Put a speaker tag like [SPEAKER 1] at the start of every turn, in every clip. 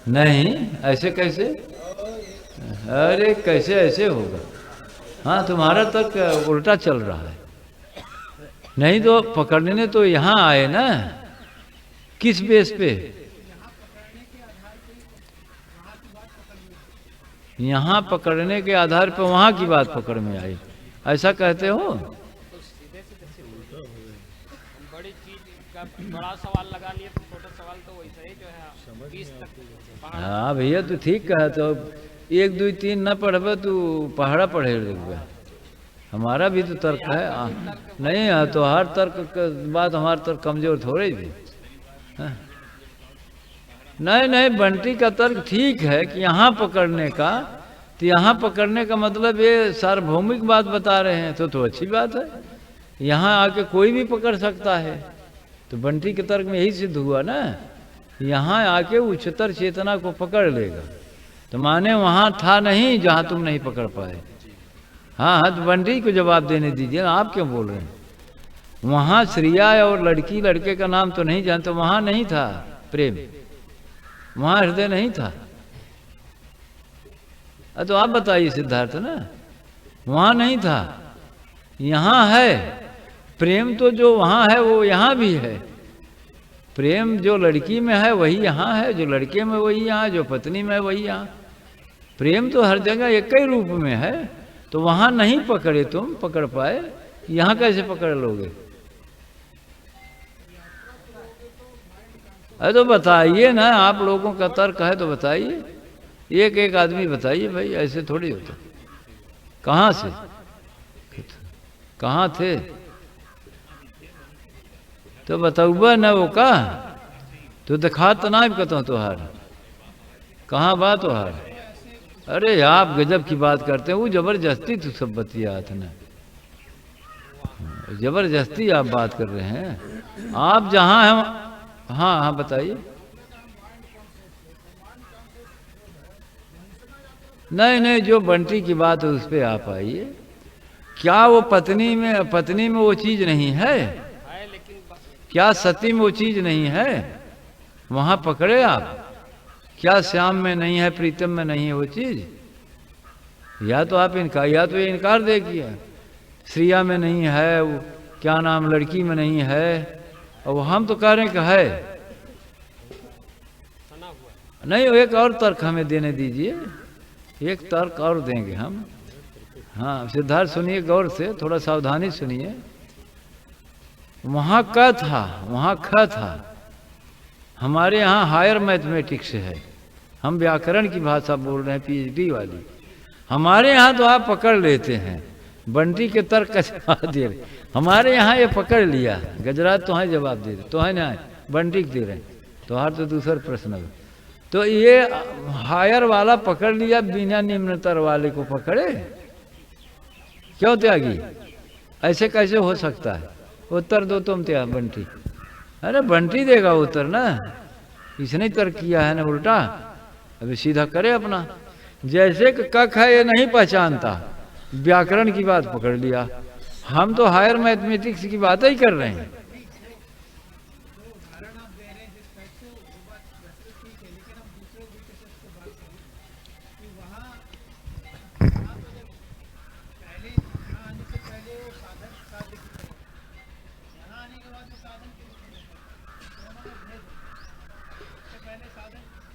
[SPEAKER 1] नहीं, ऐसे कैसे? अरे कैसे ऐसे होगा? हाँ, तुम्हारा तर्क उल्टा चल रहा है। नहीं तो पकड़ने तो यहाँ आए ना, किस बेस पे? यहाँ पकड़ने के आधार पर वहाँ की बात पकड़ में आई, ऐसा कहते हो?
[SPEAKER 2] बड़ी चीज का बड़ा सवाल लगा लिए तो छोटा सवाल तो वैसे ही जो है 20 तक।
[SPEAKER 1] हाँ भैया, तू ठीक कहा। तो 1 2 3 न पढ़बे तू पहाड़ा पढ़े लगबे। हमारा भी तो तर्क है। नहीं है तो हर तर्क बात हमारा तर्क कमजोर थोड़ी थी। नहीं नहीं, बंटी का तर्क ठीक है कि यहाँ पकड़ने का, तो यहाँ पकड़ने का मतलब ये सार्वभौमिक बात बता रहे हैं तो अच्छी बात है। यहाँ आके कोई भी पकड़ सकता है। तो बंटी के तर्क में यही सिद्ध हुआ ना, यहाँ आके उच्चतर चेतना को पकड़ लेगा। तो माने वहाँ था नहीं जहाँ तुम नहीं पकड़ पाए। हाँ हाँ, तो बंटी को जवाब देने दीजिए ना, आप क्यों बोल रहे हैं? वहाँ श्रिया और लड़की लड़के का नाम तो नहीं जानते, वहाँ नहीं था प्रेम, वहाँ हृदय नहीं था। तो आप बताइए सिद्धार्थ ना, वहाँ नहीं था, यहाँ है। प्रेम तो जो वहाँ है वो यहाँ भी है। प्रेम जो लड़की में है वही यहाँ है, जो लड़के में वही यहाँ, जो पत्नी में वही यहाँ। प्रेम तो हर जगह एक ही रूप में है। तो वहाँ नहीं पकड़े, तुम पकड़ पाए, यहाँ कैसे पकड़ लोगे? अरे तो बताइए ना, आप लोगों का तर्क है तो बताइए। एक एक आदमी बताइए भाई, ऐसे थोड़ी होता। कहाँ से, कहाँ थे? तो बताऊबा ना वो का, तो दिखा तो ना कहता तुहार, कहाँ बात तुहार? अरे आप गजब की बात करते हैं, वो जबरदस्ती तो सब बतियात ना, जबरदस्ती आप बात कर रहे हैं। आप जहाँ हैं, हाँ हाँ बताइए। नहीं नहीं, जो बंटी की बात है उस पर आप आइए। क्या वो पत्नी में वो चीज नहीं है? क्या सती में वो चीज नहीं है? वहां पकड़े आप। क्या श्याम में नहीं है, प्रीतम में नहीं है वो चीज? या तो आप या तो ये इनकार देखिए, श्रिया में नहीं है, वो क्या नाम लड़की में नहीं है, और हम तो कह रहे हैं कि है। नहीं, एक और तर्क हमें देने दीजिए, एक तर्क और देंगे हम। हाँ सिद्धार्थ सुनिए गौर से, थोड़ा सावधानी सुनिए। वहाँ क था, वहाँ ख था। हमारे यहाँ हायर मैथमेटिक्स है, हम व्याकरण की भाषा बोल रहे हैं, पीएचडी वाली। हमारे यहाँ तो आप पकड़ लेते हैं, बंटी के तर्क का जवाब दे रहे। हमारे यहाँ ये पकड़ लिया, गजरात तो है जवाब दे रहे, तो है ना बंटी दे रहे, तो हर तो दूसरा प्रश्न है। तो ये हायर वाला पकड़ लिया, बिना निम्नतर वाले को पकड़े, क्यों त्यागी? ऐसे कैसे हो सकता है? उत्तर दो तुम त्या बंटी। अरे बंटी देगा उत्तर ना, इसने तर्क किया है ना उल्टा। अभी सीधा करे अपना। जैसे कि कख है ये नहीं पहचानता, व्याकरण की बात पकड़ लिया। हम तो हायर मैथमेटिक्स की बात ही कर रहे हैं।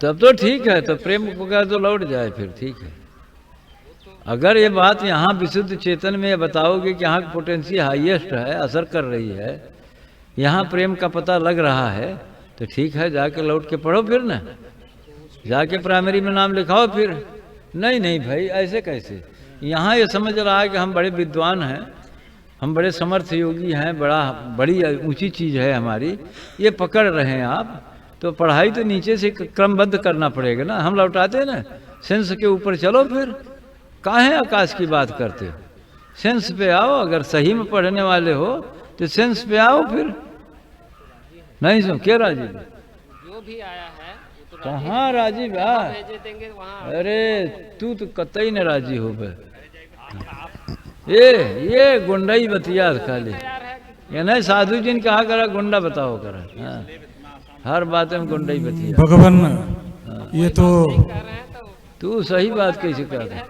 [SPEAKER 1] तब तो ठीक है, तो प्रेम को कह तो लौट जाए, फिर ठीक है। अगर ये बात यहाँ विशुद्ध चेतन में बताओगे कि यहाँ की पोटेंसी हाईएस्ट है, असर कर रही है, यहाँ प्रेम का पता लग रहा है, तो ठीक है, जाके लौट के पढ़ो फिर ना, जाके प्राइमरी में नाम लिखाओ फिर। नहीं नहीं भाई, ऐसे कैसे? यहाँ ये समझ रहा है कि हम बड़े विद्वान हैं, हम बड़े समर्थ योगी हैं, बड़ी ऊंची चीज़ है हमारी, ये पकड़ रहे हैं आप। तो पढ़ाई तो नीचे से क्रमबद्ध करना पड़ेगा ना, हम लौटाते हैं ना, सेंस के ऊपर चलो फिर। काहे आकाश की बात करते हो? सेंस पे आओ, अगर सही में पढ़ने वाले हो तो सेंस पे आओ फिर। नहीं सुन क्या राजीव?
[SPEAKER 2] जो भी आया है
[SPEAKER 1] कहाँ राजीव? अरे तू तो कतई न राजी हो बे। ये गुंडाई बतिया खाली, ये नहीं साधु जिन कहा करा गुंडा बताओ करा। हाँ, हर बात में गुंडाई बतिया।
[SPEAKER 3] भगवान ये तो
[SPEAKER 2] कह रहे हैं तो
[SPEAKER 1] तू सही बात कैसे कर रहा है?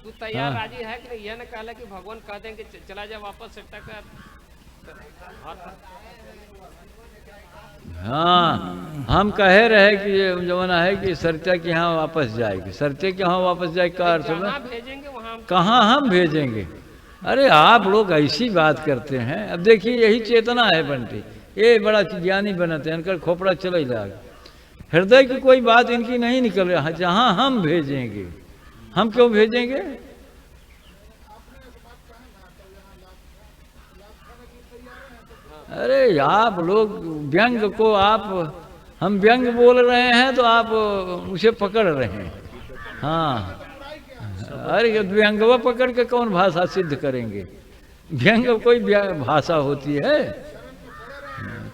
[SPEAKER 2] तू तैयार राजी है कि नहीं? यह न कहला कि भगवान कह देंगे चला जा वापस से टक
[SPEAKER 1] हाँ, हम कहे रहे कि ये जमाना है कि सरचा के यहाँ वापस जाएगी, सरचे के यहाँ वापस जाएगी का अर्थ में
[SPEAKER 2] जहाँ भेजेंगे वहाँ हम
[SPEAKER 1] कहाँ हम भेजेंगे? अरे आप लोग ऐसी बात करते हैं। अब देखिए यही चेतना है बंटी, ये बड़ा ज्ञानी बनते हैं, इनका खोपड़ा चले जाएगा। हृदय की कोई बात इनकी नहीं निकल रहा, जहाँ हम भेजेंगे। हम क्यों भेजेंगे? अरे आप लोग व्यंग को हम व्यंग बोल रहे हैं तो आप उसे पकड़ रहे हैं। हाँ, अरे व्यंगवा पकड़ के कौन भाषा सिद्ध करेंगे? व्यंग कोई भाषा होती है?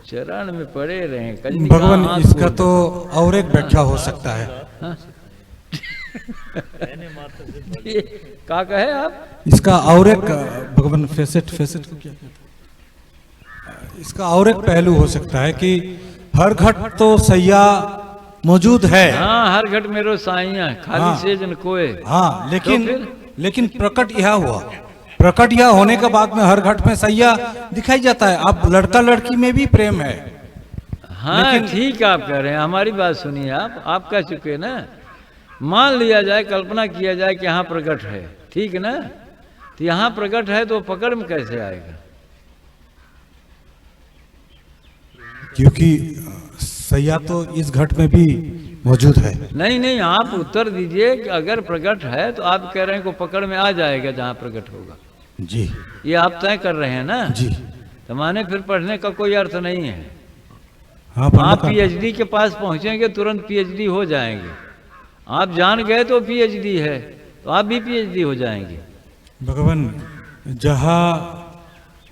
[SPEAKER 1] चरण में पड़े रहे
[SPEAKER 3] भगवान, इसका तो और एक व्याख्या हो सकता है।
[SPEAKER 1] क्या कहे आप?
[SPEAKER 3] इसका और एक भगवान फेसेट को क्या कहते हैं? इसका और एक पहलू हो सकता है कि हर घट तो सैया मौजूद है।
[SPEAKER 1] हाँ, हर घट मेरो साइया खाली
[SPEAKER 3] हाँ,
[SPEAKER 1] सेज न कोय।
[SPEAKER 3] हाँ,
[SPEAKER 1] तो
[SPEAKER 3] लेकिन प्रकट यह हुआ, प्रकट यह होने के बाद में हर घट में सैया दिखाई जाता है। अब लड़का लड़की में भी प्रेम है।
[SPEAKER 1] हाँ ठीक आप कह रहे हैं, हमारी बात सुनिए। आप कह चुके ना, मान लिया जाए, कल्पना किया जाए कि यहाँ प्रकट है, ठीक है ना? तो यहाँ प्रकट है तो पकड़ में कैसे आएगा?
[SPEAKER 3] क्योंकि सैया तो इस घट में भी मौजूद है।
[SPEAKER 1] नहीं, आप उत्तर दीजिए कि अगर प्रकट है तो आप कह रहे हैं को पकड़ में आ जाएगा जहाँ प्रकट होगा।
[SPEAKER 3] जी,
[SPEAKER 1] ये आप तय कर रहे हैं ना?
[SPEAKER 3] जी।
[SPEAKER 1] तो माने फिर पढ़ने का कोई अर्थ नहीं है।
[SPEAKER 3] हाँ,
[SPEAKER 1] आप पीएचडी के पास पहुंचेंगे तुरंत पीएचडी हो जाएंगे। आप जान गए तो पीएचडी है, तो आप भी पीएचडी हो जाएंगे।
[SPEAKER 3] भगवान, जहाँ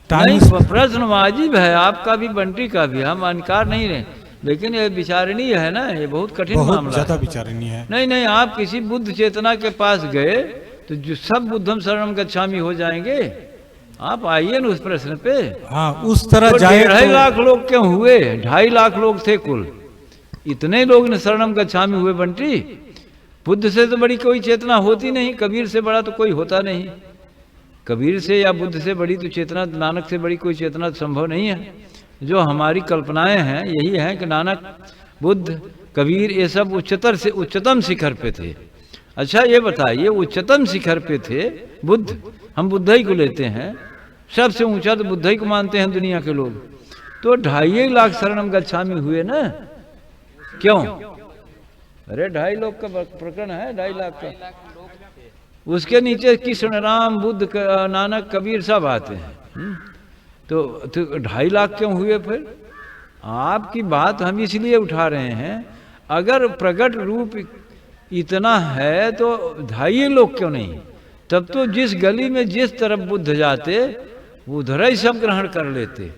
[SPEAKER 1] नहीं, प्रश्न वाजिब है, आपका भी बंटी का भी, हम इनकार नहीं रहे, लेकिन ये विचारणीय है ना, ये बहुत कठिन मामला है।
[SPEAKER 3] ज्यादा विचारणीय है।
[SPEAKER 1] नहीं, आप किसी बुद्ध चेतना के पास गए तो जो सब बुद्धम शरणम गच्छामि हो जाएंगे। आप आइए ना उस प्रश्न पे।
[SPEAKER 3] हाँ, उस तरह
[SPEAKER 1] तो
[SPEAKER 3] जाए
[SPEAKER 1] 2.5 लाख लोग क्यों हुए? 2.5 लाख लोग थे कुल, इतने लोग ने शरणम गच्छामि हुए बंटी। बुद्ध से तो बड़ी कोई चेतना होती नहीं, कबीर से बड़ा तो कोई होता नहीं। कबीर से या बुद्ध से बड़ी तो चेतना, नानक से बड़ी कोई चेतना संभव नहीं है। जो हमारी कल्पनाएं हैं यही हैं कि नानक, बुद्ध, कबीर, ये सब उच्चतर से उच्चतम शिखर पे थे। अच्छा ये बताइए, उच्चतम शिखर पे थे बुद्ध, हम बुद्ध ही को लेते हैं, सबसे ऊंचा तो बुद्ध ही को मानते हैं दुनिया के लोग। तो 2.5 लाख शरणम गच्छामि हुए ना, क्यों? अरे 2.5 लाख का प्रकरण है, 2.5 लाख का। उसके नीचे कृष्ण, राम, बुद्ध, नानक, कबीर सब आते हैं। तो 2.5 लाख क्यों हुए? फिर आपकी बात हम इसलिए उठा रहे हैं, अगर प्रकट रूप इतना है तो 2.5 लोग क्यों नहीं? तब तो जिस गली में जिस तरफ बुद्ध जाते उधर ही सब ग्रहण कर लेते।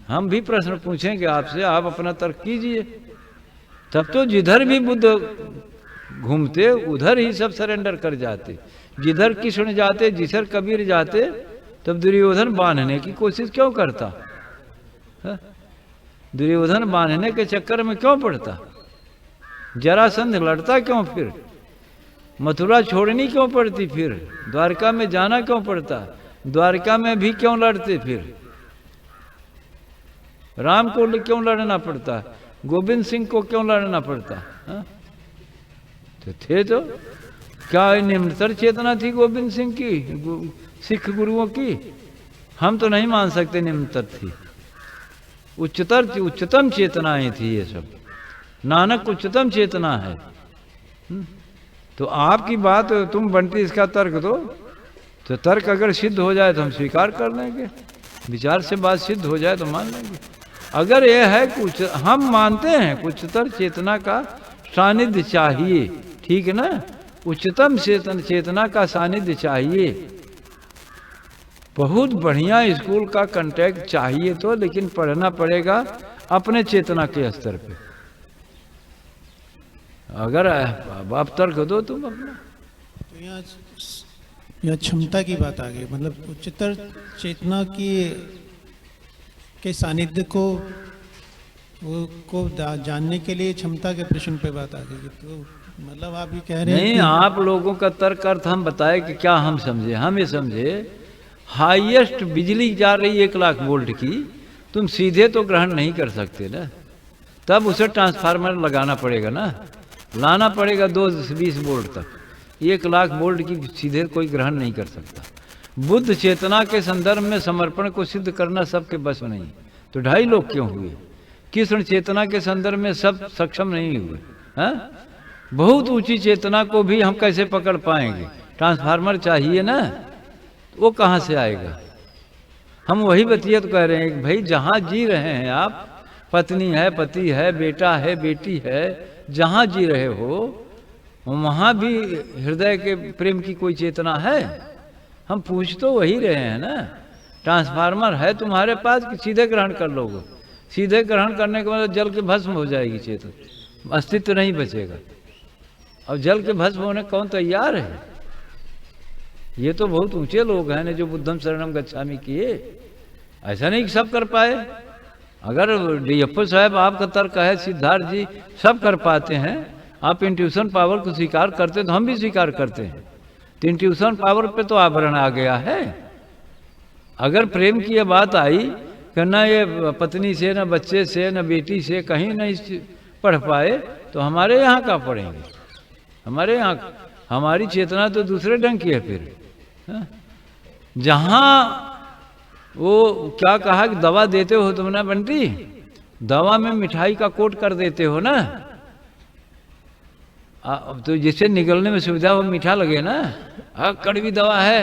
[SPEAKER 1] हम भी प्रश्न पूछेंगे आपसे, आप अपना तर्क कीजिए। तब तो जिधर भी बुद्ध घूमते उधर ही सब सरेंडर कर जाते। जिधर कृष्ण जाते, जिधर कबीर जाते, तब दुर्योधन बांधने की कोशिश क्यों करता? दुर्योधन बांधने के चक्कर में क्यों पड़ता? जरासंध लड़ता क्यों? फिर मथुरा छोड़नी क्यों पड़ती? फिर द्वारका में जाना क्यों पड़ता? द्वारका में भी क्यों लड़ते? फिर राम को क्यों लड़ना पड़ता? गोविंद सिंह को क्यों लड़ना पड़ता? तो थे तो क्या निम्नतर चेतना थी गोविंद सिंह की, सिख गुरुओं की? हम तो नहीं मान सकते निम्नतर थी, उच्चतम चेतनाएं थी ये सब। नानक उच्चतम चेतना है। तो आपकी बात, तुम बंटी इसका तर्क दो, तो तर्क अगर सिद्ध हो जाए तो हम स्वीकार कर लेंगे, विचार से बात सिद्ध हो जाए तो मान लेंगे। अगर यह है कुछ, हम मानते हैं उच्चतर चेतना का सानिध्य चाहिए, ठीक है ना? उच्चतम चेतना का सानिध्य चाहिए, बहुत बढ़िया स्कूल का कांटेक्ट चाहिए तो, लेकिन पढ़ना पड़ेगा अपने चेतना के स्तर पे। अगर आप तर्क दो तुम अपना।
[SPEAKER 4] तो यहाँ क्षमता की बात आ गई, मतलब उच्चतर चेतना की के सानिध्य को वो को जानने के लिए क्षमता के प्रश्न पे बात आ गई। तो मतलब आप ये कह रहे हैं
[SPEAKER 1] नहीं, आप लोगों का तर्क अर्थ हम बताए कि क्या हम समझे। हम ये समझे हाईएस्ट बिजली जा रही 1 लाख वोल्ट की, तुम सीधे तो ग्रहण नहीं कर सकते ना, तब उसे ट्रांसफार्मर लगाना पड़ेगा ना, लाना पड़ेगा 220 वोल्ट तक। 1 लाख वोल्ट की सीधे कोई ग्रहण नहीं कर सकता। बुद्ध चेतना के संदर्भ में समर्पण को सिद्ध करना सबके बस में नहीं, तो 2.5 लोग क्यों हुए? कृष्ण चेतना के संदर्भ में सब सक्षम नहीं हुए। हाँ, बहुत ऊंची चेतना को भी हम कैसे पकड़ पाएंगे? ट्रांसफार्मर चाहिए ना, वो कहाँ से आएगा? हम वही बतिया तो कह रहे हैं कि भाई जहाँ जी रहे हैं आप, पत्नी है, पति है, बेटा है, बेटी है, जहाँ जी रहे हो वहाँ भी हृदय के प्रेम की कोई चेतना है? हम पूछ तो वही रहे हैं ना। ट्रांसफार्मर है तुम्हारे पास कि सीधे ग्रहण कर लोगे? सीधे ग्रहण करने के बाद जल के भस्म हो जाएगी चेतना, अस्तित्व नहीं बचेगा। अब जल के भस्म होने कौन तैयार है? ये तो बहुत ऊंचे लोग हैं ने जो बुद्धम शरणम गच्छामि किए। ऐसा नहीं कि सब कर पाए। अगर डीएफओ साहब आपका तर्क है, सिद्धार्थ जी सब कर पाते हैं, आप इंट्यूशन पावर को स्वीकार करते तो हम भी स्वीकार करते हैं। तो इंट्यूशन पावर पे तो आवरण आ गया है। अगर प्रेम की ये बात आई कि न ये पत्नी से, न बच्चे से, न बेटी से कहीं नहीं पढ़ पाए, तो हमारे यहाँ का पढ़ेंगे? हमारे यहाँ हमारी चेतना तो दूसरे ढंग की है। फिर जहाँ वो क्या कहा कि दवा देते हो तुम ना बंटी, दवा में मिठाई का कोट कर देते हो ना, तो जिससे निकलने में सुविधा वो मीठा लगे ना। कड़वी दवा है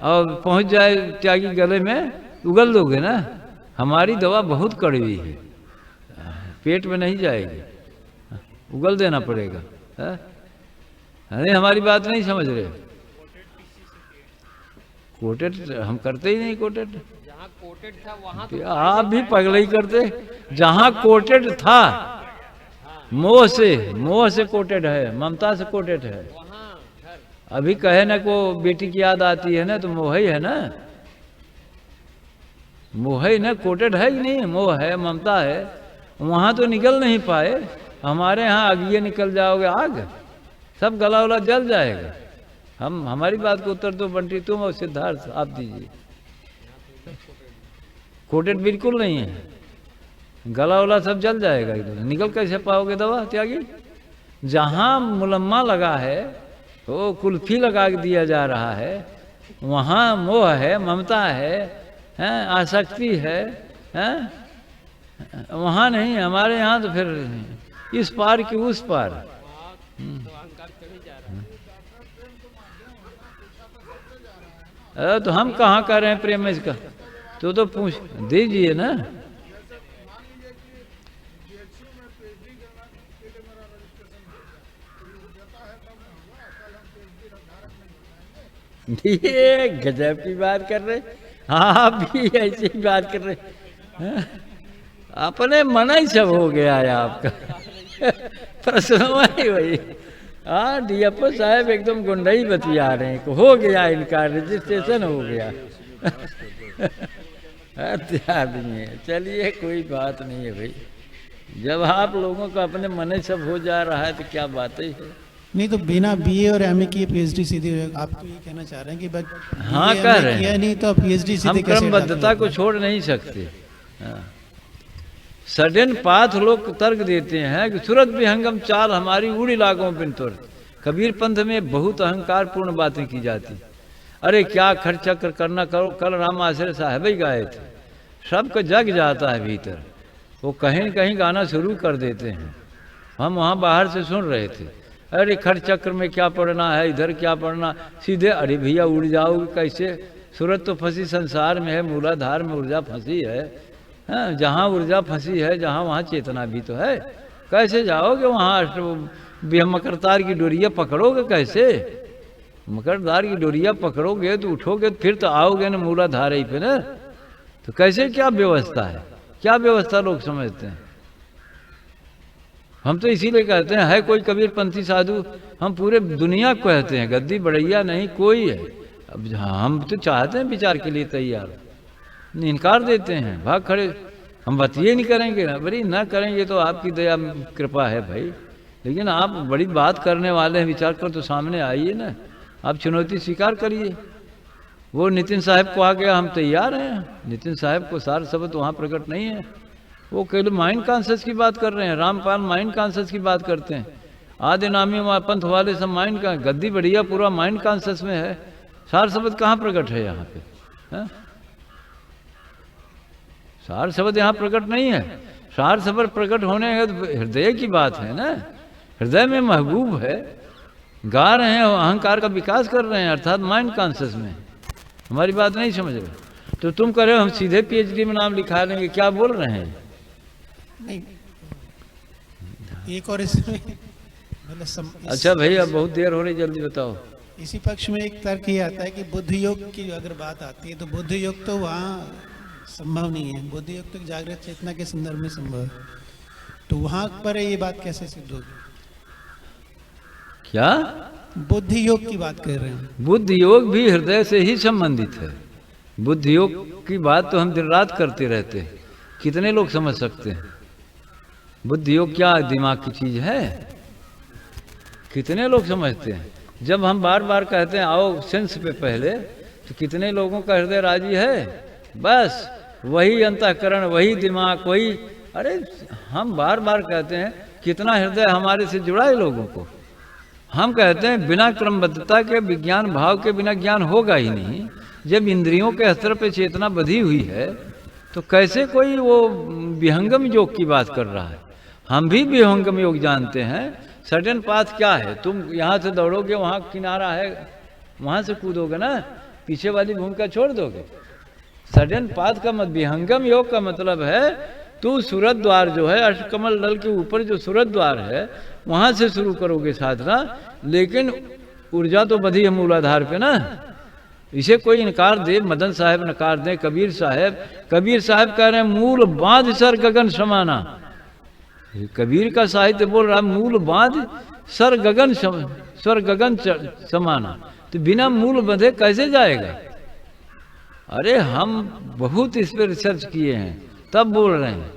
[SPEAKER 1] और पहुंच जाए त्यागी गले में, उगल दोगे ना। हमारी दवा बहुत कड़वी है, पेट में नहीं जाएगी, उगल देना पड़ेगा। अरे हमारी बात नहीं समझ रहे। कोटेड हम करते ही नहीं। कोटेड
[SPEAKER 2] जहाँ कोटेड था वहाँ तो
[SPEAKER 1] आप भी पगले ही करते। जहाँ कोटेड था, मोह से कोटेड है, ममता से कोटेड है।
[SPEAKER 2] वहाँ घर
[SPEAKER 1] अभी कहे ना को बेटी की याद आती है ना, तो मोह ही है ना, मोह ही ना, कोटेड है कि नहीं? मोह है, ममता है। वहाँ तो निकल नहीं पाए। हमारे यहाँ आगिए निकल जाओगे, आग सब गला उला जल जाएगा। हमारी बात को उत्तर तो बंटी तुम और सिद्धार्थ आप दीजिए। कोटेड बिल्कुल नहीं है, गला उला सब जल जाएगा। निकल कैसे पाओगे दवा त्यागी? जहाँ मुलम्मा लगा है, वो कुल्फी लगा दिया जा रहा है, वहाँ मोह है, ममता है, आसक्ति है, वहाँ नहीं। हमारे यहाँ तो फिर इस पार की उस पार।
[SPEAKER 2] अहंकार चढ़ी जा रहा है।
[SPEAKER 1] अरे तो हम कहाँ कर रहे हैं प्रेम में इसका? तो पूछ दीजिए ना। ये गजब की बात कर रहे। हाँ, आप भी ऐसी ही बात कर रहे। अपने मन ही सब हो गया है आपका। प्रश्न वही। हाँ, डीएफओ साहब एकदम गुंडई बतिया रहे हैं। हो गया इनका रजिस्ट्रेशन हो गया। आदमी है। चलिए कोई बात नहीं है भाई, जब आप लोगों का अपने मन ही सब हो जा रहा है तो क्या बात है।
[SPEAKER 4] नहीं तो बिना बीए और एमए किए पीएचडी सीधी आप तो ये कहना चाह रहे हैं कि बस
[SPEAKER 1] हाँ कह रहे हैं,
[SPEAKER 4] किया नहीं तो पीएचडी सीधे
[SPEAKER 1] हम क्रमबद्धता को छोड़ नहीं सकते। सडन पाथ लोग तर्क देते हैं कि सूरत विहंगम चाल हमारी उड़ी लागों बिन तुर। कबीर पंथ में बहुत अहंकार पूर्ण बातें की जाती। अरे क्या खर्च चक्र करना करो, कल राम आश्रय साहब ही गाए थे। सबको जग जाता है भीतर, वो कहीं न कहीं गाना शुरू कर देते हैं। हम वहाँ बाहर से सुन रहे थे, अरे खर्च चक्र में क्या पढ़ना है, इधर क्या पढ़ना, सीधे अरे भैया उड़ जाओगे कैसे? सूरत तो फंसी संसार में है, मूलाधार में ऊर्जा फंसी है। हाँ, जहाँ ऊर्जा फंसी है, जहाँ वहाँ चेतना भी तो है। कैसे जाओगे वहाँ? मकरतार की डोरिया पकड़ोगे कैसे? मकरतार की डोरिया पकड़ोगे तो उठोगे, फिर तो आओगे ना मूलाधार ही पे ना। तो कैसे, क्या व्यवस्था है? क्या व्यवस्था लोग समझते हैं? हम तो इसीलिए कहते हैं, है कोई कबीरपंथी साधु, हम पूरे दुनिया को कहते हैं, गद्दी बढ़ैया नहीं कोई है। अब हम तो चाहते हैं विचार के लिए तैयार, इनकार देते हैं, भाग खड़े। हम बतिए नहीं करेंगे ना, बड़ी ना करेंगे तो आपकी दया कृपा है भाई, लेकिन आप बड़ी बात करने वाले हैं, विचार कर तो सामने आइए ना, आप चुनौती स्वीकार करिए। वो नितिन साहब को आ गया, हम तैयार हैं। नितिन साहब को सार शब्द वहाँ प्रकट नहीं है, वो केवल माइंड कॉन्शियस की बात कर रहे हैं। रामपाल माइंड कॉन्शियस की बात करते हैं, आदि नामी पंथ वाले सब माइंड का, गद्दी बढ़िया पूरा माइंड कॉन्शियस में है। सार शब्द कहाँ प्रकट है यहाँ पे? है? सार शब्द यहाँ प्रकट नहीं है। सार शब्द प्रकट होने है तो हृदय की बात है ना, हृदय में महबूब है, गा रहे हैं, अहंकार का विकास कर रहे हैं, अर्थात माइंड कॉन्शियस में। हमारी बात नहीं समझ रहे तो तुम कह रहे हो हम सीधे पीएचडी में नाम लिखा लेंगे, क्या बोल रहे हैं?
[SPEAKER 4] नहीं, एक और इसमें मतलब
[SPEAKER 1] अच्छा भैया बहुत देर हो रही, जल्दी बताओ।
[SPEAKER 4] इसी पक्ष में एक तर्क ये आता है कि बुद्ध योग की अगर बात आती है तो बुद्ध योग तो वहाँ संभव नहीं है, बुद्ध योग तो जागृत चेतना के संदर्भ में संभव है, तो वहाँ पर ये बात कैसे सिद्ध होगी?
[SPEAKER 1] क्या
[SPEAKER 4] बुद्ध योग की बात कर रहे हैं?
[SPEAKER 1] बुद्ध योग भी हृदय से ही संबंधित है। बुद्ध योग की बात तो हम दिन रात करते रहते हैं, कितने लोग समझ सकते हैं? बुद्ध योग क्या दिमाग की चीज है? कितने लोग समझते हैं? जब हम बार बार कहते हैं आओ सेंस पे पहले, तो कितने लोगों का हृदय राजी है? बस वही अंतःकरण, वही दिमाग, वही, अरे हम बार बार कहते हैं कितना हृदय हमारे से जुड़ा है लोगों को। हम कहते हैं बिना क्रमबद्धता के, विज्ञान भाव के बिना ज्ञान होगा ही नहीं। जब इंद्रियों के स्तर पे चेतना बधी हुई है तो कैसे कोई वो विहंगम योग की बात कर रहा है? हम भी विहंगम योग जानते हैं। सडन पाथ क्या है? तुम यहाँ से दौड़ोगे, वहाँ किनारा है, वहाँ से कूदोगे ना, पीछे वाली भूमिका छोड़ दोगे। सडन पाथ का मत, विहंगम योग का मतलब है तू सूरत द्वार जो है, अष्टकमल दल के ऊपर जो सूरत द्वार है, वहाँ से शुरू करोगे साधना, लेकिन ऊर्जा तो बधी है मूलाधार पे ना। इसे कोई इनकार दे, मदन साहब नकार दे, कबीर साहब कह रहे हैं मूल बांध सर गगन समाना। कबीर का साहित्य बोल रहा है मूल बांध सर गगन समाना, तो बिना मूल बंधे कैसे जाएगा? अरे हम बहुत इस पर रिसर्च किए हैं, तब बोल रहे हैं,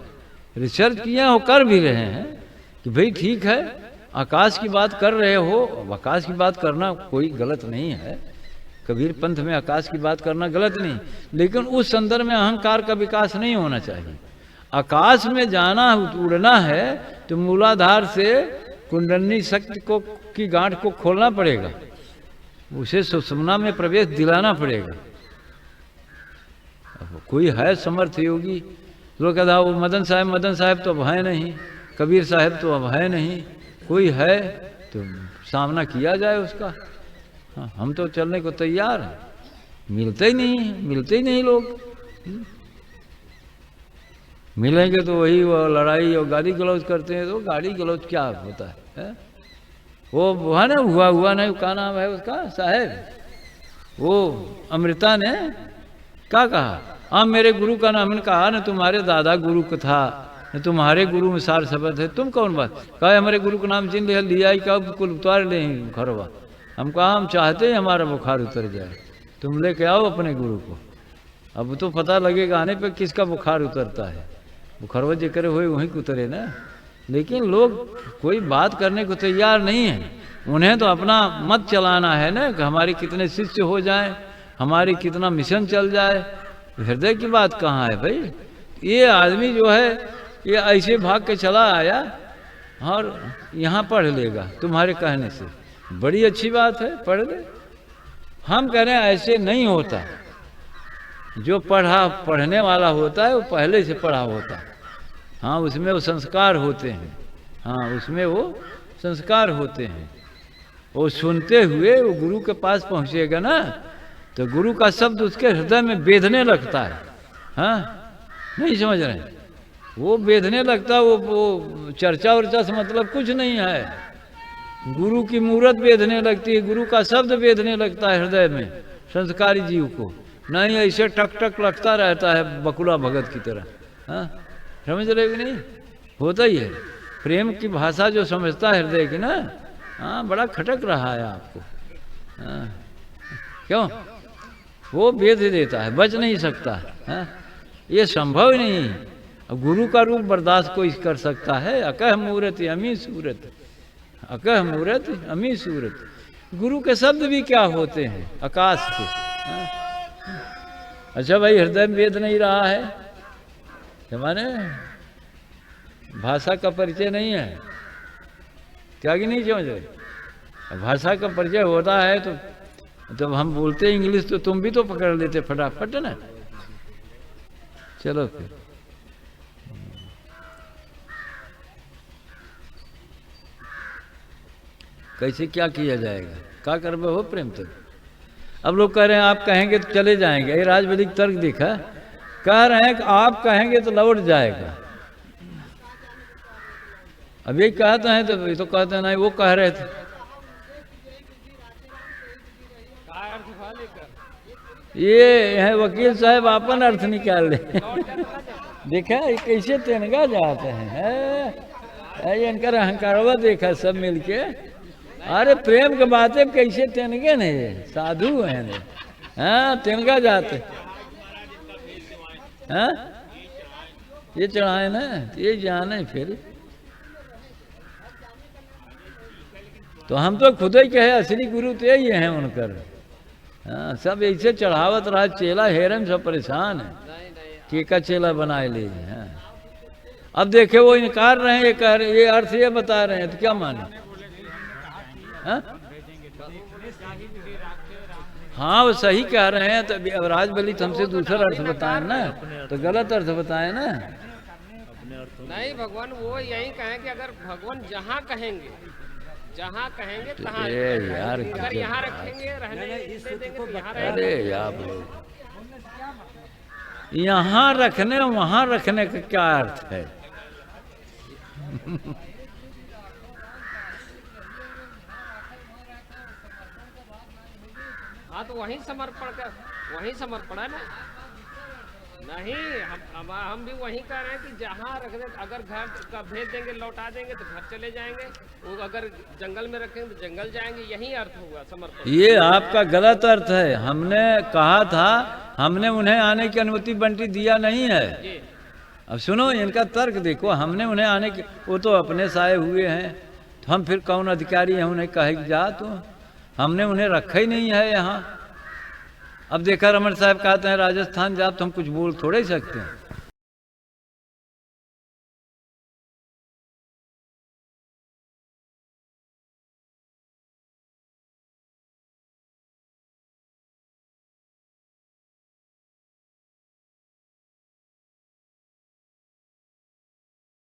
[SPEAKER 1] रिसर्च किए हैं और कर भी रहे हैं कि भाई ठीक है, आकाश की बात कर रहे हो, आकाश की बात करना कोई गलत नहीं है, कबीर पंथ में आकाश की बात करना गलत नहीं, लेकिन उस संदर्भ में अहंकार का विकास नहीं होना चाहिए। आकाश में जाना, उड़ना है तो मूलाधार से कुंडलनी शक्ति को की गांठ को खोलना पड़ेगा, उसे सुषुम्ना में प्रवेश दिलाना पड़ेगा। कोई है समर्थ योगी, लोग कहता वो मदन साहब तो अब है नहीं, कबीर साहब तो अब है नहीं, कोई है तो सामना किया जाए उसका। हाँ, हम तो चलने को तैयार हैं, मिलते ही नहीं लोग। मिलेंगे तो वही वो लड़ाई और गाली गलौज करते हैं। तो गाली गलौज क्या होता है? वो है ना, हुआ नहीं, क्या नाम है उसका साहब, वो अमृता ने क्या कहा? हाँ मेरे गुरु का नाम, मैंने कहा न तुम्हारे दादा गुरु का था, न तुम्हारे गुरु में सार शब्द है, तुम कौन बात? कहा हमारे गुरु का नाम जिन लिया ही, कहा बिल्कुल उतार ले बुखारवा। हम कहा हम चाहते हैं हमारा बुखार उतर जाए, तुम लेके आओ अपने गुरु को। अब तो पता लगेगा आने पे किसका बुखार उतरता है, बुखारवा जिक्र हुए वहीं उतरे ना। लेकिन लोग कोई बात करने को तैयार नहीं है, उन्हें तो अपना मत चलाना है ना कि हमारे कितने शिष्य हो जाएं, हमारी कितना मिशन चल जाए। हृदय की बात कहाँ है भाई? ये आदमी जो है ये ऐसे भाग के चला आया और यहाँ पढ़ लेगा तुम्हारे कहने से, बड़ी अच्छी बात है, पढ़ ले। हम कह रहे हैं ऐसे नहीं होता, जो पढ़ने वाला होता है वो पहले से पढ़ा होता है। हाँ उसमें वो संस्कार होते हैं, हाँ उसमें वो संस्कार होते हैं। वो सुनते हुए वो गुरु के पास पहुँचेगा ना, तो गुरु का शब्द उसके हृदय में बेधने लगता है। हाँ नहीं समझ रहे हैं? वो बेधने लगता है, वो चर्चा वर्चा से मतलब कुछ नहीं है। गुरु की मूर्त बेधने लगती है, गुरु का शब्द बेधने लगता है हृदय में संस्कारी जीव को। नहीं ऐसे टक टक लगता रहता है बकुला भगत की तरह। हाँ समझ रहे कि नहीं? होता ही है। प्रेम की भाषा जो समझता है हृदय की ना, हाँ बड़ा खटक रहा है आपको। हाँ क्यों? वो भेद देता है, बच नहीं सकता है। हाँ? ये संभव ही नहीं। अब गुरु का रूप बर्दाश्त कोई कर सकता है? अकह मूरत अमी सूरत, अकह मूरत अमी सूरत। गुरु के शब्द भी क्या होते हैं? आकाश के। हाँ? अच्छा भाई, हृदय में वेद नहीं रहा है, माने भाषा का परिचय नहीं है क्या कि नहीं समझ रहे? भाषा का परिचय होता है तो जब हम बोलते इंग्लिश तो तुम भी तो पकड़ लेते फटाफट ना। चलो फिर कैसे क्या किया जाएगा? क्या करबे हो प्रेम तक? अब लोग कह रहे हैं आप कहेंगे तो चले जाएंगे। ये राजवैदिक तर्क देखा, कह रहे हैं कि आप कहेंगे तो लौट जाएगा। अब यही कहते हैं तो ये तो कहते हैं नहीं, वो कह रहे थे। ये है वकील साहब अपन अर्थ निकाल ले। देखा ये कैसे तेनगा जाते हैं, इनका अहंकारवा देखा सब मिलके। अरे प्रेम के बातें कैसे तेनगे नहीं, साधु हैं। हाँ तेनगा जाते। हाँ ये चढ़ाए ना, ये जाने फिर तो हम तो खुद ही कहे असली गुरु तो यही है उनकर। हाँ सब ऐसे चढ़ावत रहा, चेला हेरन सब परेशान है कि का चेला बनाए ले। हाँ अब देखे वो इनकार रहे हैं, ये कह रहे, ये अर्थ ये बता रहे हैं तो क्या माने? हाँ वो सही कह रहे हैं। तो अब राजबली हमसे दूसरा अर्थ बताए ना, तो गलत अर्थ बताए ना।
[SPEAKER 2] नहीं भगवान वो यही कहें कि अगर भगवान जहाँ कहेंगे तहाँ
[SPEAKER 1] यार
[SPEAKER 2] अगर यहाँ रखेंगे रहने दे देंगे तो यहाँ रहेंगे।
[SPEAKER 1] अरे यार यहाँ रखने वहाँ रखने का क्या अर्थ है?
[SPEAKER 2] हाँ तो वही समर्पण है ना। नहीं हम भी वही कह रहे हैं कि जहाँ रख दे, अगर घर का भेज देंगे लौटा देंगे तो घर चले जाएंगे, वो अगर जंगल में रखेंगे तो जंगल जाएंगे। यही अर्थ हुआ समर्पण।
[SPEAKER 1] ये आपका गलत अर्थ है। हमने कहा था, हमने उन्हें आने की अनुमति बंटी दिया नहीं है। अब सुनो इनका तर्क देखो, हमने उन्हें आने की, वो तो अपने साए हुए हैं, तो हम फिर कौन अधिकारी हैं उन्हें कहे जा? तो हमने उन्हें रखा ही नहीं है यहाँ। अब देखा रमन साहब कहते हैं राजस्थान जा, तो हम कुछ बोल थोड़े सकते हैं।